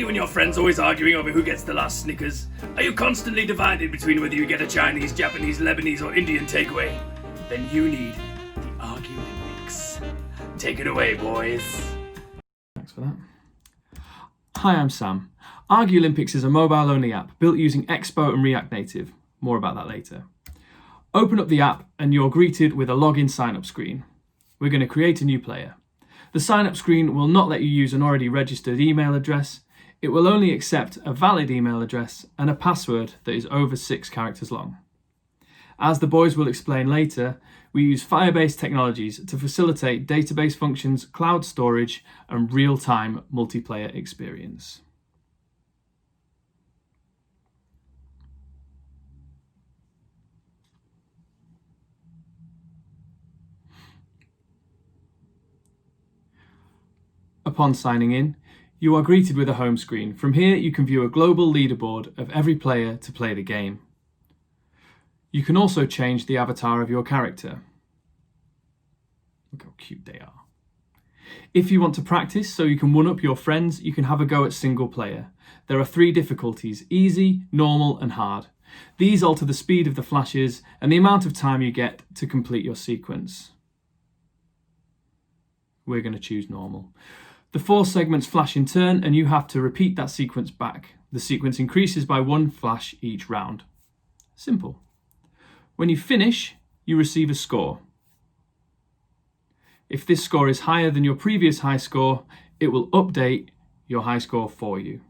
you and your friends always arguing over who gets the last Snickers? Are you constantly divided between whether you get a Chinese, Japanese, Lebanese or Indian takeaway? Then you need the Argulympics. Take it away, boys. Thanks for that. Hi, I'm Sam. Argulympics is a mobile-only app built using Expo and React Native. More about that later. Open up the app and you're greeted with a login sign-up screen. We're going to create a new player. The sign-up screen will not let you use an already registered email address. It will only accept a valid email address and a password that is over 6 characters long. As the boys will explain later, we use Firebase technologies to facilitate database functions, cloud storage, and real-time multiplayer experience. Upon signing in, you are greeted with a home screen. From here, you can view a global leaderboard of every player to play the game. You can also change the avatar of your character. Look how cute they are. If you want to practice so you can one-up your friends, you can have a go at single player. There are 3 difficulties: easy, normal, and hard. These alter the speed of the flashes and the amount of time you get to complete your sequence. We're going to choose normal. The 4 segments flash in turn and you have to repeat that sequence back. The sequence increases by 1 flash each round. Simple. When you finish, you receive a score. If this score is higher than your previous high score, it will update your high score for you.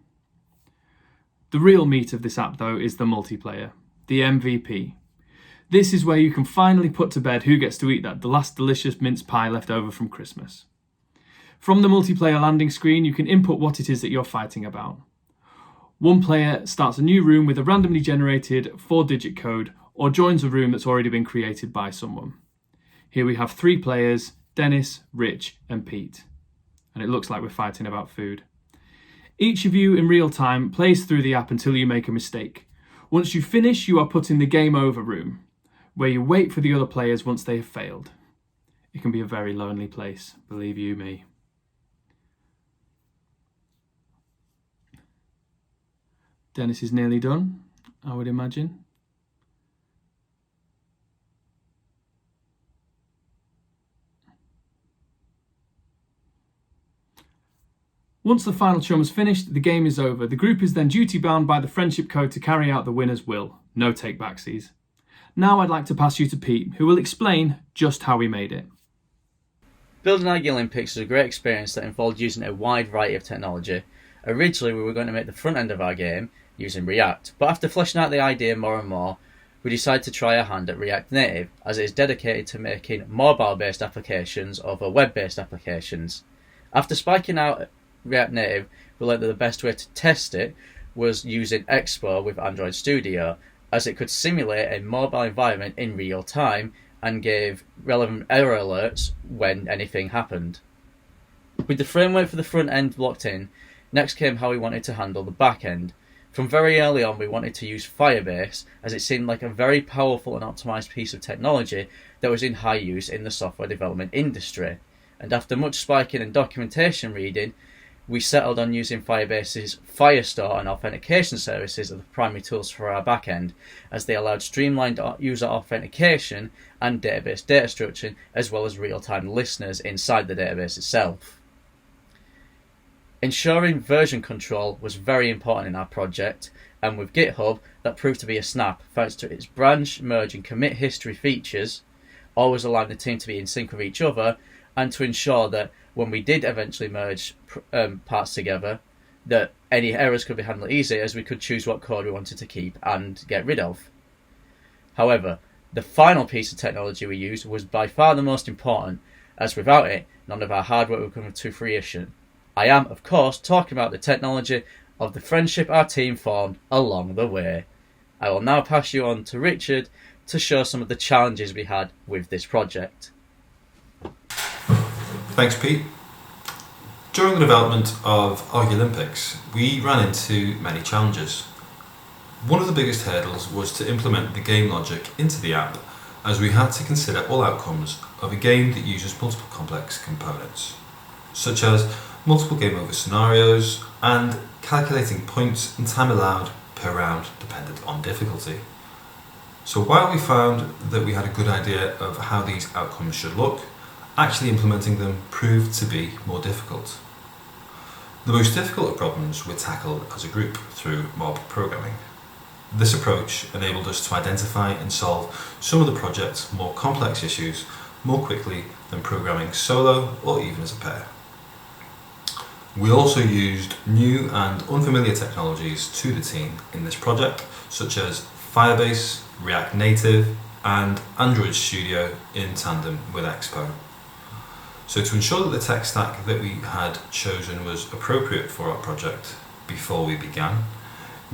The real meat of this app though is the multiplayer, the MVP. This is where you can finally put to bed who gets to eat the last delicious mince pie left over from Christmas. From the multiplayer landing screen, you can input what it is that you're fighting about. One player starts a new room with a randomly generated 4-digit code or joins a room that's already been created by someone. Here we have 3 players, Dennis, Rich and Pete. And it looks like we're fighting about food. Each of you in real time plays through the app until you make a mistake. Once you finish, you are put in the game over room, where you wait for the other players once they have failed. It can be a very lonely place, believe you me. Dennis is nearly done, I would imagine. Once the final chum is finished, the game is over. The group is then duty-bound by the friendship code to carry out the winner's will. No take-backsies. Now I'd like to pass you to Pete, who will explain just how we made it. Building Argulympics was a great experience that involved using a wide variety of technology. Originally, we were going to make the front end of our game using React, but after fleshing out the idea more and more, we decided to try our hand at React Native, as it is dedicated to making mobile-based applications over web-based applications. After spiking out React Native, we learned that the best way to test it was using Expo with Android Studio, as it could simulate a mobile environment in real time and gave relevant error alerts when anything happened. With the framework for the front end locked in, next came how we wanted to handle the back end. From very early on, we wanted to use Firebase, as it seemed like a very powerful and optimized piece of technology that was in high use in the software development industry. And after much spiking and documentation reading, we settled on using Firebase's Firestore and Authentication services as the primary tools for our backend, as they allowed streamlined user authentication and database data structuring, as well as real-time listeners inside the database itself. Ensuring version control was very important in our project, and with GitHub, that proved to be a snap thanks to its branch, merge and commit history features, always allowing the team to be in sync with each other, and to ensure that when we did eventually merge parts together, that any errors could be handled easily, as we could choose what code we wanted to keep and get rid of. However, the final piece of technology we used was by far the most important, as without it, none of our hard work would come to fruition. I am, of course, talking about the technology of the friendship our team formed along the way. I will now pass you on to Richard to show some of the challenges we had with this project. Thanks, Pete. During the development of Argulympics, we ran into many challenges. One of the biggest hurdles was to implement the game logic into the app, as we had to consider all outcomes of a game that uses multiple complex components, such as multiple game over scenarios, and calculating points and time allowed per round depended on difficulty. So while we found that we had a good idea of how these outcomes should look, actually implementing them proved to be more difficult. The most difficult problems were tackled as a group through mob programming. This approach enabled us to identify and solve some of the project's more complex issues more quickly than programming solo or even as a pair. We also used new and unfamiliar technologies to the team in this project, such as Firebase, React Native, and Android Studio in tandem with Expo. So to ensure that the tech stack that we had chosen was appropriate for our project before we began,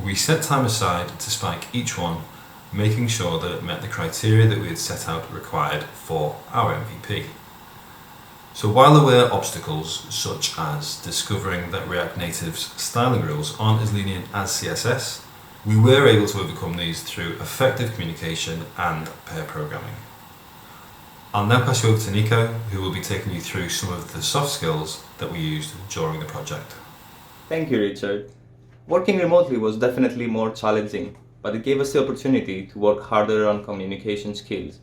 we set time aside to spike each one, making sure that it met the criteria that we had set out required for our MVP. So while there were obstacles such as discovering that React Native's styling rules aren't as lenient as CSS, we were able to overcome these through effective communication and pair programming. I'll now pass you over to Nico, who will be taking you through some of the soft skills that we used during the project. Thank you, Richard. Working remotely was definitely more challenging, but it gave us the opportunity to work harder on communication skills.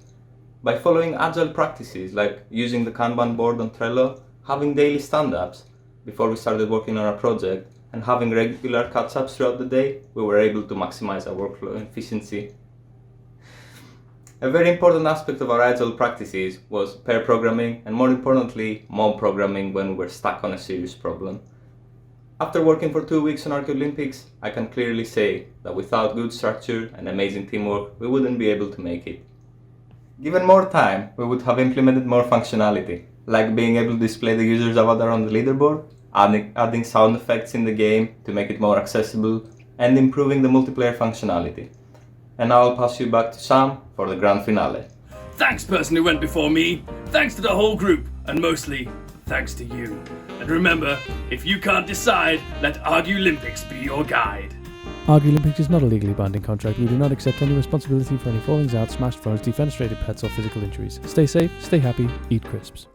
By following agile practices like using the Kanban board on Trello, having daily stand-ups before we started working on our project, and having regular catch-ups throughout the day, we were able to maximize our workflow efficiency. A very important aspect of our agile practices was pair programming, and more importantly, mob programming when we were stuck on a serious problem. After working for 2 weeks on Argulympics, I can clearly say that without good structure and amazing teamwork, we wouldn't be able to make it. Given more time, we would have implemented more functionality, like being able to display the user's avatar on the leaderboard, adding sound effects in the game to make it more accessible, and improving the multiplayer functionality. And now I'll pass you back to Sam for the grand finale. Thanks, person who went before me. Thanks to the whole group, and mostly thanks to you. And remember, if you can't decide, let Argulympics be your guide. Argulympics is not a legally binding contract. We do not accept any responsibility for any fallings out, smashed phones, defenestrated pets, or physical injuries. Stay safe, stay happy, eat crisps.